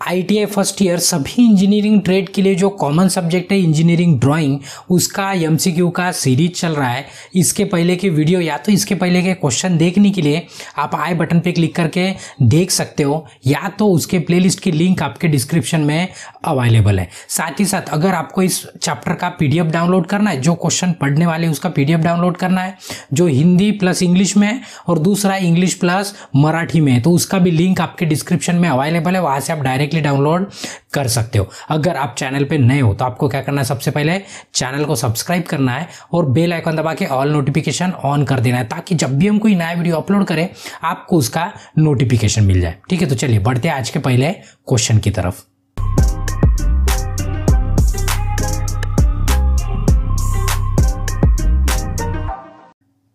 ITI first year सभी engineering trade के लिए जो कॉमन सब्जेक्ट है इंजीनियरिंग ड्राइंग, उसका MCQ का सीरीज चल रहा है। इसके पहले के वीडियो या तो इसके पहले के क्वेश्चन देखने के लिए आप आई बटन पे क्लिक करके देख सकते हो, या तो उसके प्लेलिस्ट की लिंक आपके डिस्क्रिप्शन में अवेलेबल है। साथ ही साथ अगर आपको इस चैप्टर का PDF डाउनलोड करना है, जो क्वेश्चन पढ़ने वाले उसका PDF डाउनलोड करना है, जो हिंदी प्लस इंग्लिश में है और दूसरा इंग्लिश प्लस मराठी में है, तो उसका भी लिंक आपके डिस्क्रिप्शन में अवेलेबल है, वहां से आप डायरेक्टली डाउनलोड कर सकते हो। अगर आप चैनल पे नए हो तो आपको क्या करना है, सबसे पहले चैनल को सब्सक्राइब करना है और बेल आइकन दबा के ऑल नोटिफिकेशन ऑन कर देना है, ताकि जब भी हम कोई नया वीडियो अपलोड करें आपको उसका नोटिफिकेशन मिल जाए। ठीक है, तो चलिए बढ़ते हैं आज के पहले क्वेश्चन की तरफ।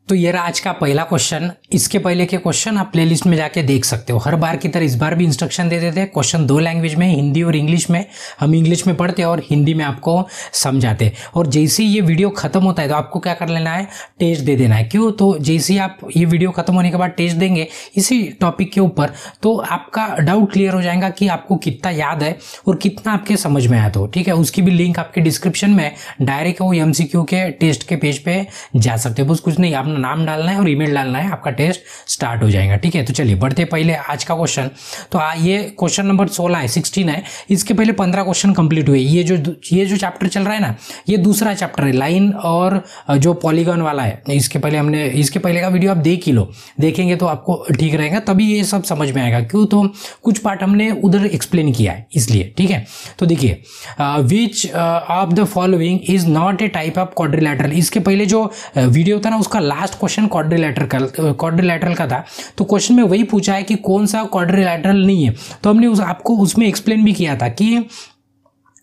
तो ये रहा आज का पहला क्वेश्चन। इसके पहले के क्वेश्चन आप प्लेलिस्ट में जाके देख सकते हो। हर बार की तरह इस बार भी इंस्ट्रक्शन दे देते हैं। क्वेश्चन 2 लैंग्वेज में, हिंदी और इंग्लिश में। हम इंग्लिश में पढ़ते हैं और हिंदी में आपको समझाते हैं। और जैसे ही ये वीडियो खत्म होता है तो आपको क्या कर लेना है, टेस्ट दे देना है। क्यों? तो जैसे ही आप ये वीडियो खत्म होने के बाद टेस्ट देंगे इसी टॉपिक के ऊपर, तो आपका डाउट क्लियर हो जाएगा कि आपको कितना याद है और कितना आपके समझ में आया। तो ठीक है, उसकी भी लिंक आपके डिस्क्रिप्शन में, डायरेक्ट वो MCQ के टेस्ट के पेज पे जा सकते हो। बस कुछ नहीं, आपने नाम डालना है और ईमेल डालना है, आपका टेस्ट स्टार्ट हो जाएगा। ठीक है, तो चलिए बढ़ते पहले आज का क्वेश्चन। तो ये क्वेश्चन नंबर 16 है। इसके पहले 15 क्वेश्चन कंप्लीट हुए। ये जो चैप्टर चल रहा है ना, ये दूसरा चैप्टर है, लाइन और जो पॉलीगॉन वाला है। इसके पहले का वीडियो आप देख ही लो, देखेंगे तो आपको ठीक रहेगा, तभी ये सब समझ में आएगा। क्यों? तो कुछ पार्ट हमने उधर एक्सप्लेन किया है इसलिए। ठीक है, तो देखिए, which of the following is not a type of quadrilateral. इसके पहले जो वीडियो था ना, उसका लास्ट क्वेश्चन क्वाड्रिलैटरल का था। तो क्वेश्चन में वही पूछा है कि कौन सा क्वाड्रिलैटरल नहीं है। तो हमने आपको उसमें एक्सप्लेन भी किया था कि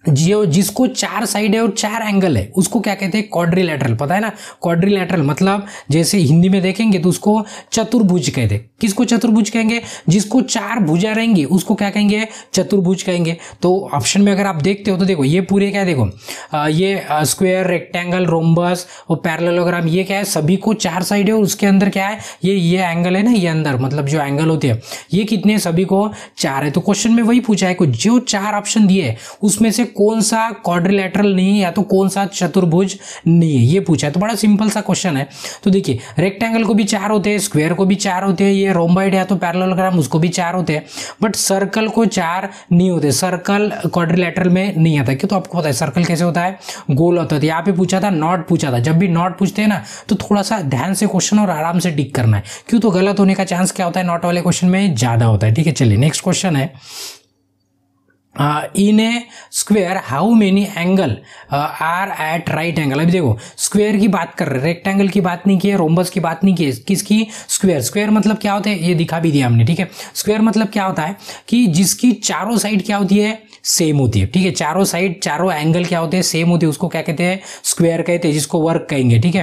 जिसको 4 साइड है और 4 एंगल है उसको क्या कहते हैं, क्वाड्रिलैटरल। पता है ना, क्वाड्रिलैटरल मतलब जैसे हिंदी में देखेंगे तो उसको चतुर्भुज कहते हैं। किसको चतुर्भुज कहेंगे? जिसको 4 भुजा रहेंगी उसको क्या कहेंगे, चतुर्भुज कहेंगे। तो ऑप्शन में अगर आप देखते हो तो देखो, ये पूरे क्या है, देखो ये स्क्वायर, रेक्टेंगल, रोम्बस और पैरेललोग्राम, ये क्या है, सभी को 4 साइड है और उसके अंदर क्या है, ये एंगल है ना, ये अंदर मतलब जो एंगल होते हैं ये कितने, सभी को 4 है। तो क्वेश्चन में वही पूछा है कि जो 4 ऑप्शन दिए है उसमें से कौन सा क्वाड्रिलैटरल नहीं है या तो कौन सा चतुर्भुज नहीं है, ये पूछा है। तो बड़ा सिंपल सा क्वेश्चन है। तो देखिए, रेक्टेंगल को भी 4 होते हैं, स्क्वायर को भी 4 होते हैं, ये रोम्बॉइड या तो पैरेललोग्राम उसको भी 4 होते हैं, बट सर्कल को 4 नहीं होते। सर्कल क्वाड्रिलैटरल में नहीं आता। क्यों? तो आपको पता है सर्कल कैसे होता है, गोल होता है। यहाँ पे पूछा था, नॉट पूछा था। जब भी नॉट पूछते हैं ना तो थोड़ा सा ध्यान से क्वेश्चन और आराम से टिक करना है। क्यों? तो गलत होने का चांस क्या होता है, नॉट वाले क्वेश्चन में ज्यादा होता है। ठीक है, चलिए नेक्स्ट क्वेश्चन है। In a square how many angle are at right angle. अभी देखो, स्क्वायर की बात कर रहे, रेक्टेंगल की बात नहीं की है, रोम्बस की बात नहीं की है, किसकी, स्क्वायर। स्क्वायर मतलब क्या होता है, ये दिखा भी दिया हमने। ठीक है, स्क्वायर मतलब क्या होता है कि जिसकी चारों साइड क्या होती है, सेम होती है। ठीक है, चारों साइड, चारों एंगल क्या होते हैं, सेम होते हैं, उसको क्या कहते हैं, स्क्वायर कहते हैं, जिसको वर्ग कहेंगे। ठीक है,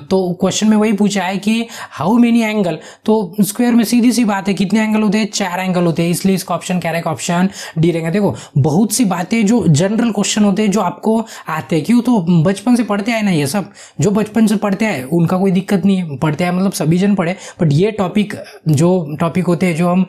तो क्वेश्चन में वही पूछा है कि हाउ मेनी एंगल। तो स्क्वायर में सीधी सी बात है, कितने एंगल होते हैं, 4 एंगल होते हैं, इसलिए इसका ऑप्शन क्या रहेगा, ऑप्शन डी रहेगा। देखो, बहुत सी बातें जो जनरल क्वेश्चन होते हैं जो आपको आते हैं। क्यों? तो बचपन से पढ़ते आए ना, ये सब जो बचपन से पढ़ते आए उनका कोई दिक्कत नहीं है, पढ़ते आए मतलब सभी जन पढ़े। बट ये टॉपिक होते हैं जो हम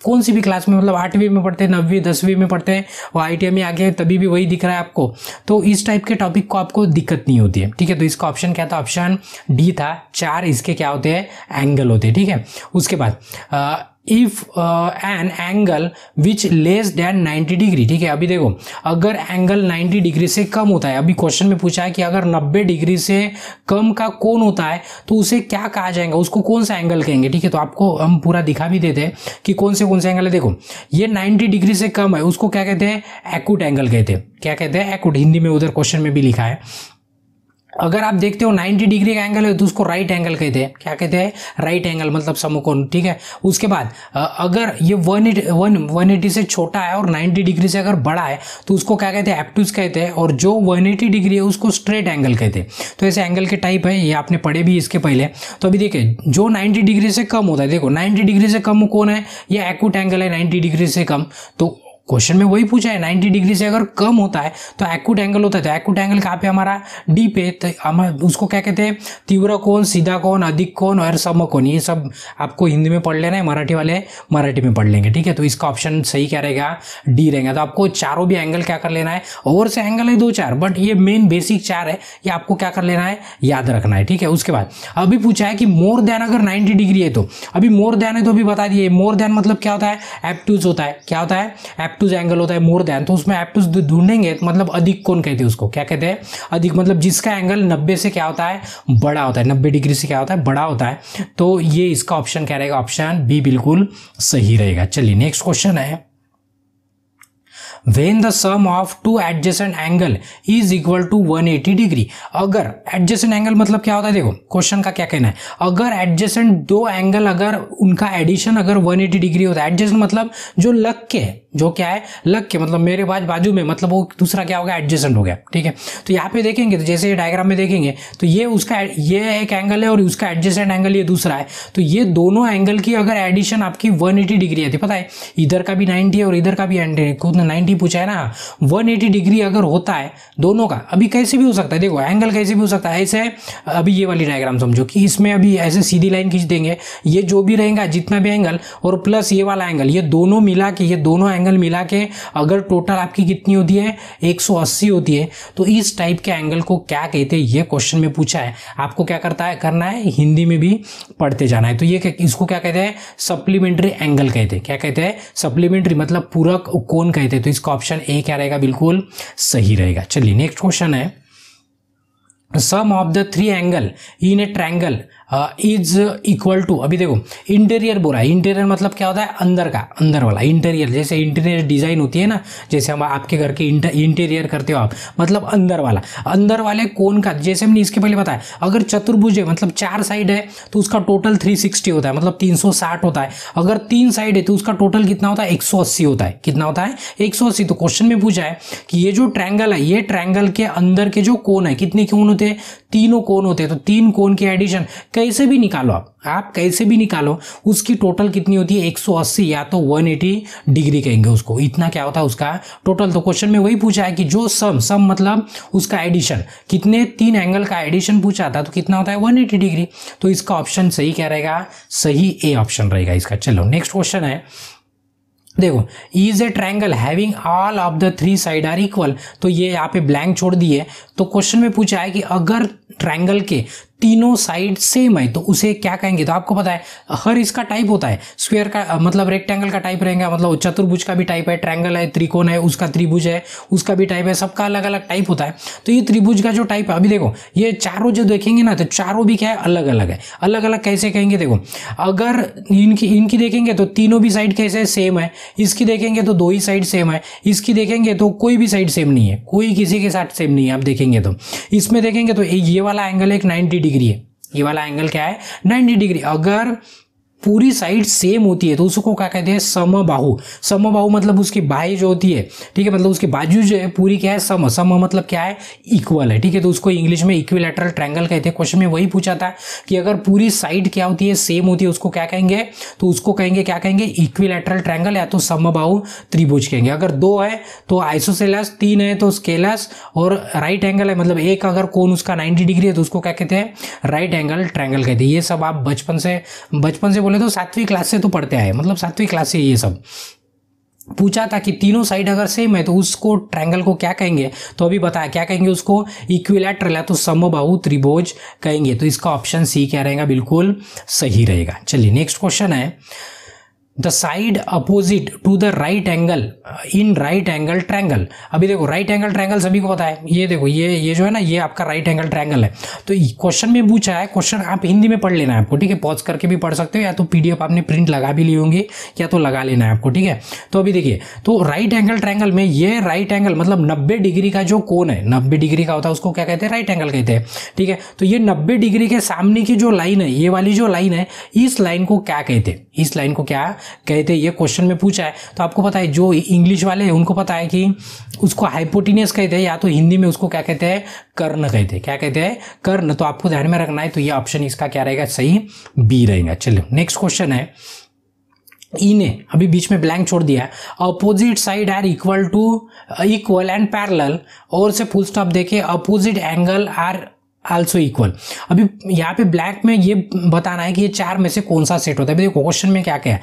कौन सी भी क्लास में, मतलब 8वीं में पढ़ते हैं, 9वीं 10वीं में पढ़ते हैं, और ITI में आगे तभी भी वही दिख रहा है आपको। तो इस टाइप के टॉपिक को आपको दिक्कत नहीं होती है। ठीक है, तो इसका ऑप्शन क्या था, ऑप्शन डी था। 4 इसके क्या होते हैं, एंगल होते हैं। ठीक है, उसके बाद if an angle which less than 90 degree. ठीक है, अभी देखो, अगर एंगल 90 डिग्री से कम होता है, अभी क्वेश्चन में पूछा है कि अगर 90 डिग्री से कम का कोण होता है तो उसे क्या कहा जाएगा, उसको कौन सा एंगल कहेंगे। ठीक है, तो आपको हम पूरा दिखा भी देते हैं कि कौन से एंगल है। देखो, ये 90 डिग्री से कम है, उसको क्या कहते हैं, एक्यूट एंगल कहते हैं। क्या कहते हैं, एक्यूट। हिंदी में उधर क्वेश्चन में भी लिखा है। अगर आप देखते हो 90 डिग्री का एंगल है तो उसको राइट एंगल कहते हैं। क्या कहते हैं, राइट एंगल मतलब समकोण। ठीक है, उसके बाद अगर ये 180 से छोटा है और 90 डिग्री से अगर बड़ा है तो उसको क्या कहते हैं, एब्टूज कहते हैं, और जो 180 डिग्री है उसको स्ट्रेट एंगल कहते हैं। तो ऐसे एंगल के टाइप है, ये आपने पढ़े भी इसके पहले। तो अभी देखिए, जो 90 डिग्री से कम होता है, देखो 90 डिग्री से कम कौन है, ये एक्यूट एंगल है 90 डिग्री से कम। तो क्वेश्चन में वही पूछा है 90 डिग्री से अगर कम होता है तो एक्यूट एंगल होता है। तो एक्यूट एंगल कहाँ पे हमारा डी पे, तो हम उसको क्या कहते हैं, तीव्र कोण, सीधा कोण, अधिक कोण और समकोण। ये सब आपको हिंदी में पढ़ लेना है, मराठी वाले मराठी में पढ़ लेंगे, ठीक है। तो इसका ऑप्शन सही क्या रहेगा, डी रहेगा। तो आपको चारों भी एंगल क्या कर लेना है, ओवर से एंगल है 2 4, बट ये मेन बेसिक 4 है, ये आपको क्या कर लेना है, याद रखना है, ठीक है। उसके बाद अभी पूछा है कि मोर देन अगर 90 डिग्री है तो, अभी मोर देन है तो अभी बता दिए मोर देन मतलब क्या होता है, एब्टूज होता है। क्या होता है, एब्टूज एंगल होता है मोर देन। तो उसमें एब्टूज ढूंढेंगे मतलब अधिक कोण कहते हैं उसको, क्या कहते हैं, अधिक, मतलब जिसका एंगल 90 से क्या होता है, बड़ा होता है, 90 डिग्री से क्या होता है, बड़ा होता है। तो ये इसका ऑप्शन क्या रहेगा, ऑप्शन बी बिल्कुल सही रहेगा। चलिए नेक्स्ट क्वेश्चन है, when the sum of two adjacent angle is equal to 180 degree. अगर adjacent angle मतलब क्या होता है, देखो क्वेश्चन का क्या कहना है, अगर adjacent दो एंगल अगर उनका एडिशन अगर 180 डिग्री होता है, adjacent मतलब जो लग के है, जो क्या है, लग के, मतलब मेरे बाजू में, मतलब वो दूसरा क्या हो गया, एडजेसेंट हो गया, ठीक है। तो यहाँ पे देखेंगे तो जैसे डायग्राम में देखेंगे तो ये उसका, ये एक एंगल है और उसका एडजेसेंट एंगल ये दूसरा है। तो ये दोनों एंगल की अगर एडिशन आपकी 180 डिग्री है, पता है इधर का भी 90 है और इधर का भी 90 पूछा है ना, 180 डिग्री अगर होता है दोनों का, अभी कैसे भी हो सकता है, देखो एंगल कैसे भी हो सकता है। ऐसे अभी ये वाली डायग्राम समझो कि इसमें अभी ऐसे सीधी लाइन खींच देंगे, ये जो भी रहेगा जितना भी एंगल और प्लस ये वाला एंगल, ये दोनों मिला के, ये दोनों एंगल मिला के अगर टोटल आपकी कितनी होती है, 180 होती है। तो इस टाइप के एंगल को क्या कहते हैं, ये क्वेश्चन में पूछा है, आपको क्या करना है, हिंदी में भी पढ़ते जाना है। तो ये इसको क्या कहते हैं, सप्लीमेंट्री एंगल कहते हैं। क्या कहते हैं, सप्लीमेंट्री मतलब पूरक कोण कहते हैं। तो इसका ऑप्शन ए क्या रहेगा, बिल्कुल सही रहेगा। चलिए नेक्स्ट क्वेश्चन है, sum of the 3 angle in a triangle is equal to. अभी देखो इंटीरियर बोला है, इंटीरियर मतलब क्या होता है, अंदर का, अंदर वाला इंटीरियर। जैसे इंटीरियर डिजाइन होती है ना, जैसे हम आपके घर के इंटीरियर करते हो आप, मतलब अंदर वाला, अंदर वाले कोण का, जैसे हमने इसके पहले बताया, अगर चतुर्भुज है मतलब 4 साइड है तो उसका टोटल 360 होता है, मतलब 360 होता है। अगर 3 साइड है तो उसका टोटल कितना होता है, 180 होता है। कितना होता है, 180। तो क्वेश्चन में पूछा है कि ये जो ट्रायंगल है, ये ट्रायंगल के अंदर के जो कोण है, कितने कोण होते हैं, तीनों कोण होते हैं। तो 3 कोण की एडिशन कैसे भी निकालो आप कैसे भी निकालो, उसकी टोटल कितनी होती है, 180 या तो 180 डिग्री कहेंगे उसको, इतना क्या होता है उसका टोटल। तो क्वेश्चन में वही पूछा है कि जो सम मतलब उसका एडिशन, कितने 3 एंगल का एडिशन पूछा था, तो कितना होता है, 180 डिग्री। तो इसका ऑप्शन सही क्या रहेगा, सही ए ऑप्शन रहेगा इसका। चलो नेक्स्ट क्वेश्चन है, देखो is a triangle having all of the 3 side are equal. तो ये यहाँ पे ब्लैंक छोड़ दिए। तो क्वेश्चन में पूछा है कि अगर ट्रायंगल के तीनों साइड सेम है तो उसे क्या कहेंगे। तो आपको पता है हर इसका टाइप होता है, स्क्वायर का मतलब रेक्टेंगल का टाइप रहेगा, मतलब चतुर्भुज का भी टाइप है, ट्रायंगल है, त्रिकोण है, उसका त्रिभुज है, उसका भी टाइप है, सबका अलग अलग टाइप होता है। तो ये त्रिभुज का जो टाइप है, अभी देखो ये चारों जो देखेंगे ना, तो चारों भी क्या है, अलग अलग है। अलग अलग कैसे कहेंगे, देखो अगर इनकी देखेंगे तो तीनों भी साइड कैसे सेम है, इसकी देखेंगे तो 2 ही साइड सेम है, इसकी देखेंगे तो कोई भी साइड सेम नहीं है, कोई किसी के साथ सेम नहीं है। आप देखेंगे तो इसमें देखेंगे तो ये वाला एंगल एक 90 डिग्री है, ये वाला एंगल क्या है, 90 डिग्री। अगर पूरी साइड सेम होती है तो उसको क्या कहते हैं, समबाहु। समबाहु मतलब उसकी बाही जो होती है, ठीक है, मतलब उसकी बाजू जो है पूरी क्या है, सम मतलब क्या है, इक्वल है, ठीक है। तो उसको इंग्लिश में इक्विलैटरल ट्रायंगल कहते हैं। क्वेश्चन में वही पूछा था कि अगर पूरी साइड क्या होती है, सेम होती है, उसको क्या कहेंगे, तो उसको कहेंगे क्या कहेंगे, इक्विलैटरल ट्रायंगल या तो समबाहु त्रिभुज कहेंगे। अगर 2 है तो आइसोसेलेस, 3 है तो स्केलस, और राइट एंगल है मतलब एक अगर कोण उसका 90 डिग्री है तो उसको क्या कहते हैं, राइट एंगल ट्रायंगल कहते हैं। ये सब आप बचपन से तो 7वीं क्लास से तो पढ़ते आए, मतलब 7वीं क्लास से ये सब पूछा था कि तीनों साइड अगर सेम है तो उसको ट्रायंगल को क्या कहेंगे। तो अभी बताया क्या कहेंगे, उसको इक्विलैटरल या तो समबाहु त्रिभुज कहेंगे। तो इसका ऑप्शन सी क्या रहेगा, बिल्कुल सही रहेगा। चलिए नेक्स्ट क्वेश्चन है, the side opposite to the right angle in right angle triangle. अभी देखो राइट एंगल ट्रायंगल सभी को पता है, ये देखो ये जो है ना, ये आपका राइट एंगल ट्रायंगल है। तो क्वेश्चन में पूछा है, क्वेश्चन आप हिंदी में पढ़ लेना है आपको, ठीक है, पॉज करके भी पढ़ सकते हो, या तो पीडीएफ आपने प्रिंट लगा भी ली होंगी, या तो लगा लेना है आपको, ठीक है। तो अभी देखिए, तो राइट एंगल ट्रायंगल में ये राइट एंगल मतलब 90 डिग्री का जो कोण है, 90 डिग्री का होता है, उसको क्या कहते हैं, राइट एंगल कहते हैं, ठीक है। तो ये 90 डिग्री के सामने की जो लाइन है, ये वाली जो लाइन है, इस लाइन को क्या कहते हैं, इस लाइन को क्या कहते हैं, ये क्वेश्चन में पूछा है। तो आपको पता है जो इंग्लिश वाले हैं उनको पता है कि उसको हाइपोटेन्यूस कहते हैं, या तो हिंदी में उसको क्या कहते हैं, कर्ण कहते हैं। क्या कहते हैं, कर्ण। तो आपको ध्यान में रखना है। तो ये ऑप्शन इसका क्या रहेगा, सही बी रहेगा। चलिए नेक्स्ट क्वेश्चन है, ई ने अभी बीच में ब्लैंक छोड़ दिया है, opposite side are equal and parallel, और से फुल स्टॉप देके opposite angle are also equal. अभी यहाँ पे ब्लैक में ये बताना है कि ये चार में से कौन सा सेट होता है। देखो क्वेश्चन में क्या क्या है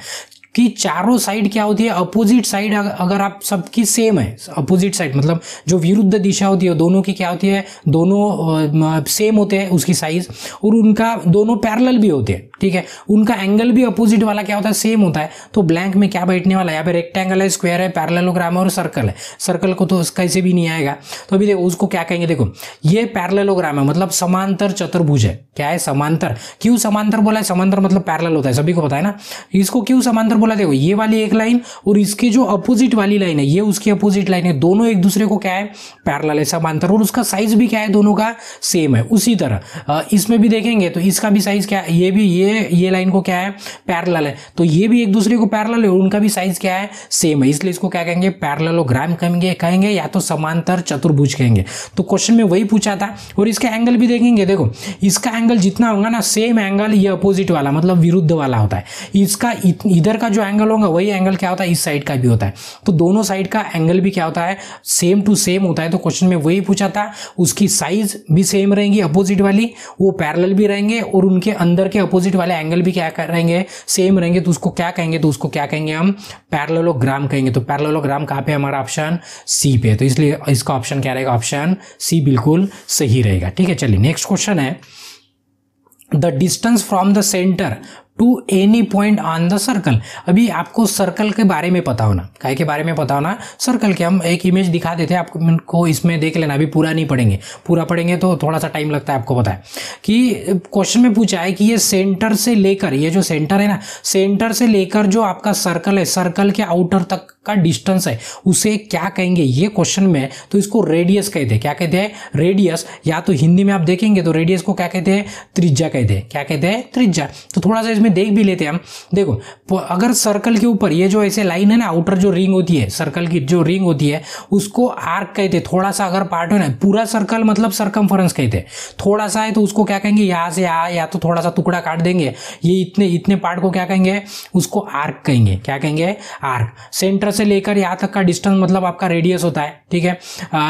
कि चारों साइड क्या होती है, अपोजिट साइड अगर आप सबकी सेम है, अपोजिट साइड मतलब जो विरुद्ध दिशा होती है दोनों की क्या होती है, दोनों सेम होते हैं उसकी साइज, और उनका दोनों पैरेलल भी होते हैं, ठीक है, उनका एंगल भी अपोजिट वाला क्या होता है, सेम होता है। तो ब्लैंक में क्या बैठने वाला है, यहाँ पे रेक्टेंगल है, स्क्वायर है, पैरेललोग्राम है और सर्कल है। सर्कल को तो कैसे भी नहीं आएगा, तो अभी देखो उसको क्या कहेंगे, देखो ये पैरेललोग्राम है मतलब समांतर चतुर्भुज है। क्या है, समांतर। क्यों समांतर बोला है, समांतर मतलब पैरेलल होता है, सभी को पता है ना। इसको क्यों समांतर बोला, देखो ये वाली एक लाइन और इसके जो अपोजिट वाली लाइन है ये उसकी अपोजिट लाइन है, दोनों एक दूसरे को क्या है, पैरेलल है, समांतर, और उसका साइज भी क्या है, दोनों का सेम है। उसी तरह इसमें भी देखेंगे तो इसका भी साइज क्या है, ये भी ये लाइन को क्या है, पैरेलल है, तो ये भी एक दूसरे को पैरेलल है, उनका भी साइज क्या है, सेम है, इसलिए इसको क्या कहेंगे, पैरेललोग्राम कहेंगे या तो समांतर चतुर्भुज कहेंगे। तो क्वेश्चन में वही पूछा था। और इसका एंगल भी देखेंगे, देखो इसका एंगल जितना होगा ना, सेम एंगल ये अपोजिट वाला मतलब विरुद्ध वाला होता है, इसका इधर का जो एंगल होगा वही एंगल क्या होता है, इस साइड का भी होता है। तो दोनों साइड का एंगल भी क्या होता है, सेम टू सेम होता है। तो क्वेश्चन में वही पूछा था, उसकी साइज भी सेम रहेंगी अपोजिट वाली, वो पैरेलल भी रहेंगे, और उनके अंदर के अपोजिट वाले एंगल भी क्या रहेंगे, सेम रहेंगे। तो उसको क्या कहेंगे, तो उसको क्या कहेंगे हम, पैरेललोग्राम कहेंगे। तो पैरेललोग्राम कहाँ पे, हमारा ऑप्शन सी पे, तो इसलिए इसका ऑप्शन क्या रहेगा, ऑप्शन सी बिल्कुल सही रहेगा। ठीक है, चलिए नेक्स्ट क्वेश्चन है, the distance from the centre to any point on the circle. अभी आपको सर्कल के बारे में पता होना, काय के बारे में पता होना, सर्कल के। हम एक इमेज दिखा देते हैं आपको, इसमें देख लेना, अभी पूरा नहीं पढ़ेंगे, पूरा पढ़ेंगे तो थोड़ा सा टाइम लगता है। आपको पता है कि क्वेश्चन में पूछा है कि ये सेंटर से लेकर, ये जो सेंटर है ना, सेंटर से लेकर जो आपका सर्कल है, सर्कल के आउटर तक का डिस्टेंस है, उसे क्या कहेंगे ये क्वेश्चन में। तो इसको रेडियस कहते हैं। क्या कहते हैं, रेडियस, या तो हिंदी में आप देखेंगे तो रेडियस को क्या कहते हैं, त्रिज्या कहते हैं। क्या कहते हैं, त्रिज्या। तो थोड़ा सा इसमें देख भी लेते हैं हम। देखो अगर सर्कल के ऊपर ये जो ऐसे लाइन है ना, आउटर जो रिंग होती है, सर्कल की जो रिंग होती है उसको आर्क कहते हैं। थोड़ा सा अगर पार्ट है ना, पूरा सर्कल मतलब सर्कमफरेंस कहते हैं। थोड़ा सा है तो उसको क्या कहेंगे, यहां से यहाँ, या तो थोड़ा सा टुकड़ा काट देंगे, ये इतने पार्ट को क्या कहेंगे, उसको आर्क कहेंगे। क्या कहेंगे, आर्क। सेंटर से लेकर यहाँ तक का डिस्टेंस मतलब आपका रेडियस होता है। ठीक है,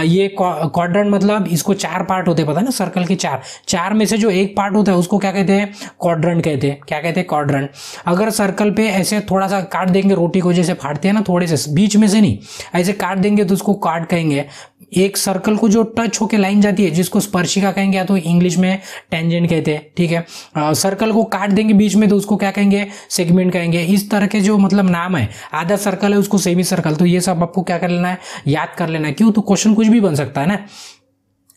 ये क्वाड्रेंट मतलब इसको चार पार्ट होते हैं, पता है ना, सर्कल के चार में से जो एक पार्ट होता है उसको क्या कहते हैं, क्वाड्रेंट कहते हैं। क्या कहते हैं, क्वाड्रेंट। अगर सर्कल पे ऐसे थोड़ा सा काट देंगे, रोटी को जैसे फाड़ते हैं ना, थोड़े से बीच में से नहीं, ऐसे काट देंगे तो उसको कार्ड कहेंगे। एक सर्कल को जो टच होके लाइन जाती है जिसको स्पर्शिका कहेंगे, या तो इंग्लिश में टेंजेंट कहते हैं। ठीक है, सर्कल को काट देंगे बीच में तो उसको क्या कहेंगे, सेगमेंट कहेंगे। इस तरह के जो मतलब नाम है, आधा सर्कल है उसको सेमी सर्कल। तो ये सब आपको क्या कर लेना है, याद कर लेना है। क्यों, तो क्वेश्चन कुछ भी बन सकता है ना।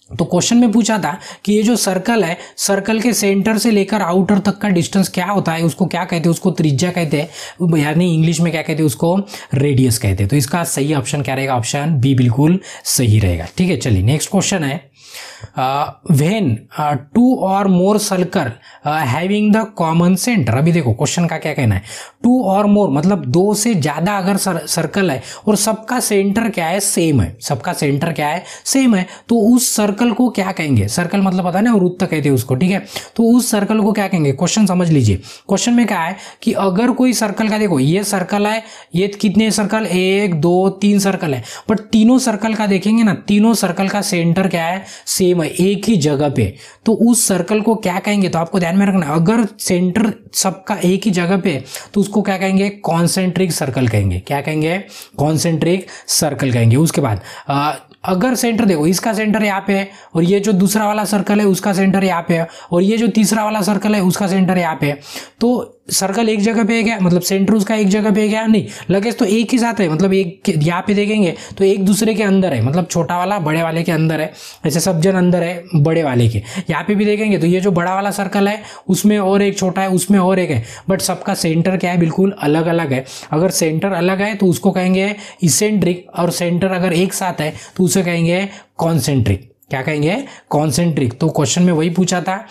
तो क्वेश्चन में पूछा था कि ये जो सर्कल है, सर्कल के सेंटर से लेकर आउटर तक का डिस्टेंस क्या होता है, उसको क्या कहते हैं, उसको त्रिज्या कहते हैं, यानी इंग्लिश में क्या कहते हैं, उसको रेडियस कहते हैं। तो इसका सही ऑप्शन क्या रहेगा, ऑप्शन बी बिल्कुल सही रहेगा। ठीक है, चलिए नेक्स्ट क्वेश्चन है, when two or more circle having the common centre. अभी देखो क्वेश्चन का क्या कहना है, टू और मोर मतलब दो से ज्यादा अगर सर्कल है और सबका सेंटर क्या है, सेम है, सबका सेंटर क्या है, सेम है, तो उस सर्कल को क्या कहेंगे, सर्कल मतलब पता है ना, वृत्त कहते हैं उसको। ठीक है, तो उस सर्कल को क्या कहेंगे, क्वेश्चन समझ लीजिए। क्वेश्चन में क्या है कि अगर कोई सर्कल का, देखो ये सर्कल है, ये कितने सर्कल, 1 2 3 सर्कल है, बट तीनों सर्कल का देखेंगे ना, तीनों सर्कल का सेंटर क्या है, सेम है, एक ही जगह पे। तो उस सर्कल को क्या कहेंगे, तो आपको ध्यान में रखना, अगर सेंटर सबका एक ही जगह पे तो उसको क्या कहेंगे, कॉन्सेंट्रिक सर्कल कहेंगे। क्या कहेंगे, कॉन्सेंट्रिक सर्कल कहेंगे। उसके बाद अगर सेंटर, देखो इसका सेंटर यहाँ पे है, और ये जो दूसरा वाला सर्कल है उसका सेंटर यहाँ पे है, और ये जो तीसरा वाला सर्कल है उसका सेंटर यहाँ पे है, तो सर्कल एक जगह पे है क्या, मतलब सेंटर उसका एक जगह पे है क्या, नहीं, लगे तो एक ही साथ है, मतलब एक यहाँ पे देखेंगे तो एक दूसरे के अंदर है, मतलब छोटा वाला बड़े वाले के अंदर है, ऐसे सब जन अंदर है बड़े वाले के। यहाँ पे भी देखेंगे तो ये जो बड़ा वाला सर्कल है उसमें और एक छोटा है, उसमें और एक है, बट सबका सेंटर क्या है, बिल्कुल अलग अलग है। अगर सेंटर अलग है तो उसको कहेंगे इसेंट्रिक, और सेंटर अगर एक साथ है तो उसे कहेंगे कॉन्सेंट्रिक। क्या कहेंगे, कॉन्सेंट्रिक। तो क्वेश्चन में वही पूछा था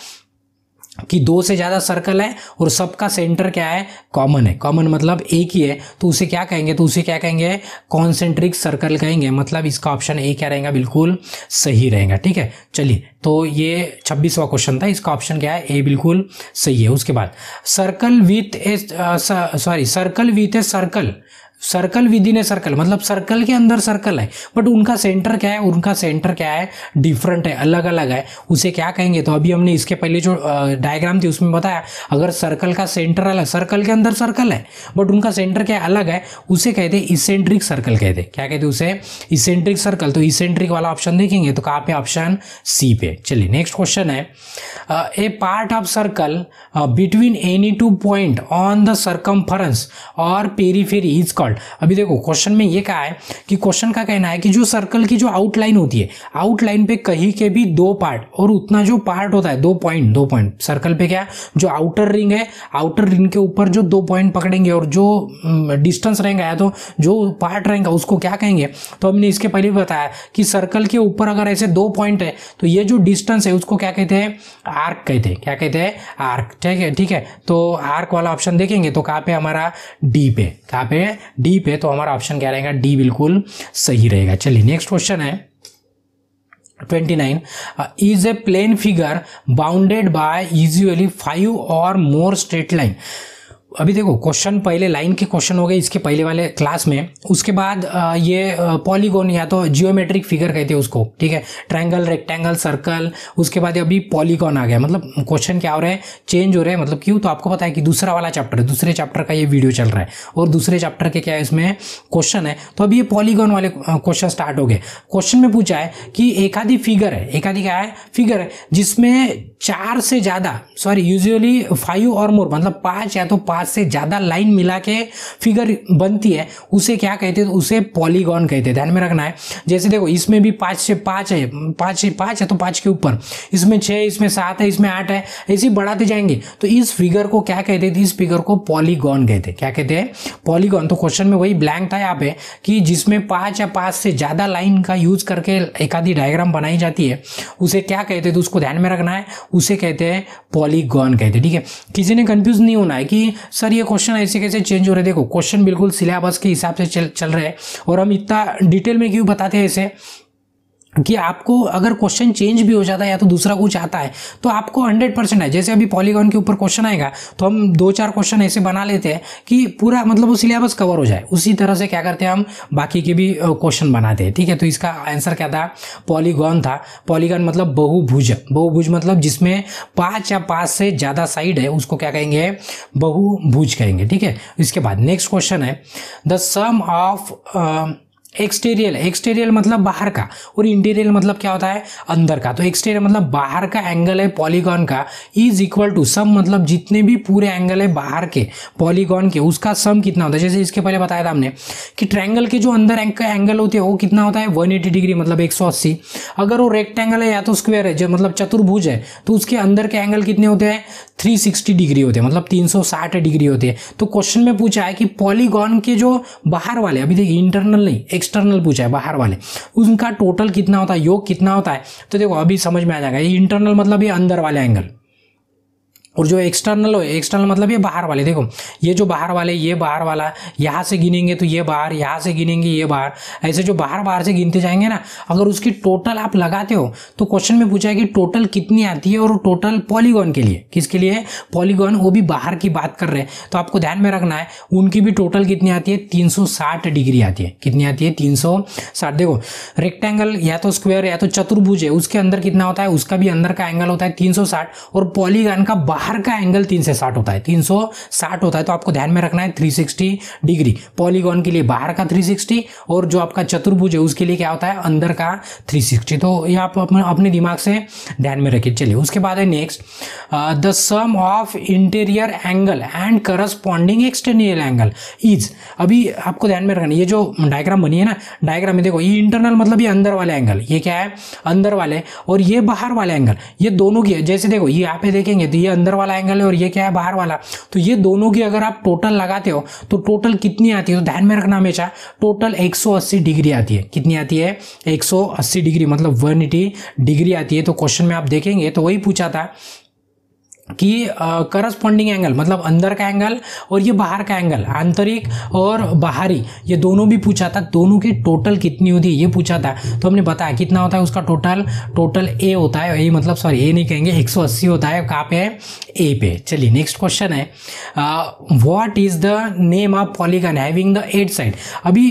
कि दो से ज़्यादा सर्कल है और सबका सेंटर क्या है, कॉमन है। कॉमन मतलब एक ही है, तो उसे क्या कहेंगे, तो उसे क्या कहेंगे, कॉन्सेंट्रिक सर्कल कहेंगे। मतलब इसका ऑप्शन ए क्या रहेगा, बिल्कुल सही रहेगा। ठीक है, चलिए, तो ये 26वां क्वेश्चन था, इसका ऑप्शन क्या है, ए बिल्कुल सही है। उसके बाद circle with a circle with in a circle, मतलब सर्कल के अंदर सर्कल है, बट उनका सेंटर क्या है, उनका सेंटर क्या है, डिफरेंट है, अलग अलग है, उसे क्या कहेंगे। तो अभी हमने इसके पहले जो डायग्राम थी उसमें बताया, अगर सर्कल का सेंटर अलग, सर्कल के अंदर सर्कल है बट उनका सेंटर क्या है, अलग है, उसे कहते हैं इसेंट्रिक सर्कल कहते हैं। क्या कहते हैं उसे, इसेंट्रिक सर्कल। तो इसेंट्रिक वाला ऑप्शन देखेंगे तो कहाँ पे, ऑप्शन सी पे। चलिए नेक्स्ट क्वेश्चन है, a part of circle between any two point on the circumference or periphery is called. अभी देखो क्वेश्चन में ये कहा है कि क्वेश्चन का कहना है कि जो सर्कल की जो आउटलाइन होती है, आउटलाइन पे कहीं के भी दो पार्ट और उतना जो पार्ट होता है, दो पॉइंट सर्कल पे क्या, जो आउटर रिंग है, आउटर रिंग के ऊपर जो दो पॉइंट पकड़ेंगे और जो डिस्टेंस रहेगा या तो जो पार्ट रहेगा उसको क्या कहेंगे। तो हमने इसके पहले भी बताया कि सर्कल के ऊपर अगर ऐसे दो पॉइंट है तो ये जो डिस्टेंस है उसको क्या कहते हैं, आर्क कहते हैं। क्या कहते हैं, आर्क। ठीक है, तो आर्क वाला ऑप्शन देखेंगे तो कहाँ पे, हमारा डी पे। कहाँ पे, डी पे। तो हमारा ऑप्शन क्या रहेगा, डी बिल्कुल सही रहेगा। चलिए नेक्स्ट क्वेश्चन है 29, is a plane figure bounded by usually 5 और मोर स्ट्रेट लाइन। अभी देखो क्वेश्चन पहले लाइन के क्वेश्चन हो गए इसके पहले वाले क्लास में, उसके बाद ये पॉलीगोन या तो जियोमेट्रिक फिगर कहते हैं उसको। ठीक है, ट्रायंगल, रेक्टेंगल, सर्कल, उसके बाद अभी पॉलीगॉन आ गया। मतलब क्वेश्चन क्या हो रहा है, चेंज हो रहे हैं। मतलब क्यों, तो आपको पता है कि दूसरा वाला चैप्टर है, दूसरे चैप्टर का ये वीडियो चल रहा है और दूसरे चैप्टर के क्या है इसमें क्वेश्चन है। तो अभी ये पॉलीगॉन वाले क्वेश्चन स्टार्ट हो गए। क्वेश्चन में पूछा है कि एक आधी फिगर है, एक आधी क्या है, फिगर है जिसमें 4 से ज्यादा, यूजुअली 5 और मोर, मतलब 5 या तो 5 से ज्यादा लाइन मिला के फिगर बनती है, उसे क्या कहते हैं, तो उसे पॉलीगॉन कहते हैं। ध्यान में रखना है। जैसे देखो इसमें भी 5 से 5 है, 5 है तो 5 के ऊपर, इसमें 6, इसमें 7 है, इसमें 8 है, ऐसे बढ़ाते जाएंगे तो इस फिगर को क्या कहते हैं, इस फिगर को पॉलीगॉन कहते हैं। क्या कहते हैं, पॉलीगॉन। तो क्वेश्चन में वही ब्लैंक था यहाँ पे कि जिसमें 5 या 5 से ज्यादा लाइन का यूज करके एक आधी डायग्राम बनाई जाती है उसे क्या कहते हैं, तो उसको ध्यान में रखना है, उसे कहते हैं पॉलीगॉन कहते हैं। ठीक है, किसी ने कंफ्यूज नहीं होना है कि सर ये क्वेश्चन ऐसे कैसे चेंज हो रहे हैं। देखो क्वेश्चन बिल्कुल सिलेबस के हिसाब से चल रहे हैं और हम इतना डिटेल में क्यों बताते हैं ऐसे, कि आपको अगर क्वेश्चन चेंज भी हो जाता है या तो दूसरा कुछ आता है तो आपको 100% है। जैसे अभी पॉलीगॉन के ऊपर क्वेश्चन आएगा तो हम 2-4 क्वेश्चन ऐसे बना लेते हैं कि पूरा मतलब वो सिलेबस कवर हो जाए। उसी तरह से क्या करते हैं, हम बाकी के भी क्वेश्चन बनाते हैं। ठीक है, तो इसका आंसर क्या था, पॉलीगॉन था। पॉलीगॉन मतलब बहुभुज, बहुभुज मतलब जिसमें 5 या 5 से ज्यादा साइड है उसको क्या कहेंगे, बहुभुज कहेंगे। ठीक है, इसके बाद नेक्स्ट क्वेश्चन है, द सम ऑफ एक्सटीरियर मतलब बाहर का और इंटीरियर मतलब क्या होता है, अंदर का। तो एक्सटीरियर मतलब बाहर का एंगल है पॉलीगॉन का, इज इक्वल टू सम मतलब जितने भी पूरे एंगल है बाहर के पॉलीगॉन के उसका सम कितना होता है। जैसे इसके पहले बताया था हमने कि ट्रायंगल के जो अंदर एंगल होते हैं वो कितना होता है, 180 डिग्री मतलब 180। अगर वो रेक्टेंगल है या तो स्क्वायर है, जो मतलब चतुर्भुज है, तो उसके अंदर के एंगल कितने होते हैं, 360 डिग्री होते हैं, मतलब 360 डिग्री होते हैं। तो क्वेश्चन में पूछा है कि पॉलीगॉन के जो बाहर वाले, अभी देखिए इंटरनल नहीं एक्सटर्नल पूछा है, बाहर वाले, उनका टोटल कितना होता है, योग कितना होता है। तो देखो अभी समझ में आ जाएगा, ये इंटरनल मतलब ये अंदर वाले एंगल, और जो एक्सटर्नल हो, एक्सटर्नल मतलब ये बाहर वाले। देखो ये जो बाहर वाले, ये बाहर वाला, यहाँ से गिनेंगे तो ये बाहर, यहाँ से गिनेंगे ये बाहर, ऐसे जो बाहर बाहर से गिनते जाएंगे ना, अगर उसकी टोटल आप लगाते हो तो क्वेश्चन में पूछा है कि टोटल कितनी आती है, और टोटल पॉलीगॉन के लिए, किसके लिए, पॉलीगॉन, वो भी बाहर की बात कर रहे हैं। तो आपको ध्यान में रखना है उनकी भी टोटल कितनी आती है, 360 डिग्री आती है। कितनी आती है, 360। देखो रेक्टेंगल या तो स्क्वायर या तो चतुर्भुज है, उसके अंदर कितना होता है, उसका भी अंदर का एंगल होता है 360, और पॉलीगॉन का बाहर का एंगल 360 होता है, 360 होता है। तो आपको ध्यान में रखना है 360 डिग्री, पॉलीगॉन के लिए बाहर का 360 और जो आपका चतुर्भुज है उसके लिए क्या होता है, अंदर का 360। तो ये आप अपने दिमाग से ध्यान में रखिए। चलिए उसके बाद है next, the sum of interior angle and corresponding external angle is. अभी आपको ध्यान में रखना, ये जो डायग्राम बनी है ना, डायग्राम में देखो ये इंटरनल मतलब ये अंदर वाले एंगल, ये क्या है, अंदर वाले, और ये बाहर वाले एंगल, ये दोनों की है। जैसे देखो ये यहाँ पे देखेंगे तो ये अंदर वाला एंगल है और ये क्या है, बाहर वाला। तो ये दोनों की अगर आप टोटल लगाते हो तो टोटल कितनी आती है, तो ध्यान में रखना हमेशा टोटल 180 डिग्री आती है। कितनी आती है, 180 डिग्री मतलब 180 डिग्री आती है। तो क्वेश्चन में आप देखेंगे तो वही पूछा था कि करस्पॉन्डिंग एंगल मतलब अंदर का एंगल और ये बाहर का एंगल, आंतरिक और बाहरी, ये दोनों भी पूछा था। दोनों की टोटल कितनी होती है ये पूछा था, तो हमने बताया कितना होता है उसका टोटल ए होता है, ए मतलब सॉरी ए नहीं कहेंगे, 180 होता है। कहाँ पे है? ए पे। चलिए नेक्स्ट क्वेश्चन है, what is the name of polygon having the 8 side. अभी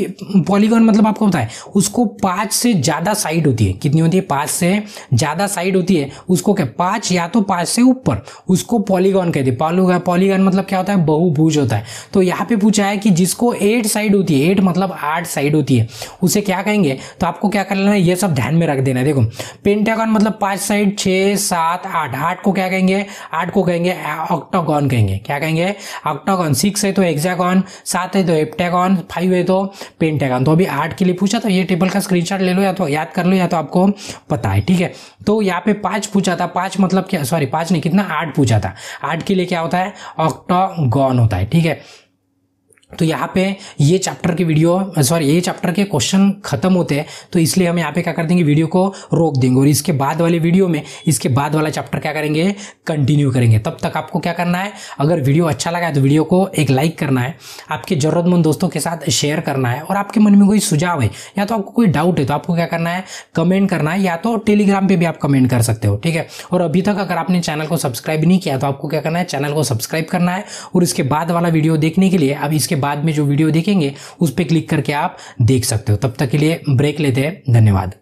पॉलीगन मतलब आपको पता है उसको 5 से ज़्यादा साइड होती है। कितनी होती है? 5 से ज़्यादा साइड होती है, उसको क्या 5 या तो 5 से ऊपर, उसको पॉलीगॉन कहते हैं। पॉलीगॉन मतलब क्या होता है? बहुभुज होता है। तो यहाँ पे पूछा है कि जिसको 8 साइड होती है, 8 मतलब 8 साइड होती है, उसे क्या कहेंगे? तो आपको क्या कर लेना है, ये सब ध्यान में रख देना है। देखो पेंटागन मतलब 5 साइड, 6 7 8, 8 को क्या कहेंगे? 8 को कहेंगे ऑक्टागन कहेंगे। क्या कहेंगे? ऑक्टागन। 6 है तो हेक्सागन, 7 है तो हेप्टागन, 5 है तो पेंटागन। तो अभी 8 के लिए पूछा, तो ये टेबल का स्क्रीनशॉट ले लो या तो याद कर लो या तो आपको पता है, ठीक है। तो यहाँ पे 5 पूछा था, 5 मतलब क्या, सॉरी 5 नहीं, कितना 8 पूछा था। 8 के लिए क्या होता है? ऑक्टागन होता है, ठीक है। तो यहाँ पे ये चैप्टर की वीडियो सॉरी ये चैप्टर के क्वेश्चन खत्म होते हैं, तो इसलिए हम यहाँ पे क्या कर देंगे, वीडियो को रोक देंगे और इसके बाद वाले वीडियो में इसके बाद वाला चैप्टर क्या करेंगे, कंटिन्यू करेंगे। तब तक आपको क्या करना है, अगर वीडियो अच्छा लगा है तो वीडियो को एक लाइक करना है, आपके जरूरतमंद दोस्तों के साथ शेयर करना है, और आपके मन में कोई सुझाव है या तो आपको कोई डाउट है तो आपको क्या करना है, कमेंट करना है, या तो टेलीग्राम पे भी आप कमेंट कर सकते हो, ठीक है। और अभी तक अगर आपने चैनल को सब्सक्राइब नहीं किया तो आपको क्या करना है, चैनल को सब्सक्राइब करना है, और इसके बाद वाला वीडियो देखने के लिए अब इसके बाद में जो वीडियो देखेंगे उस पर क्लिक करके आप देख सकते हो। तब तक के लिए ब्रेक लेते हैं, धन्यवाद।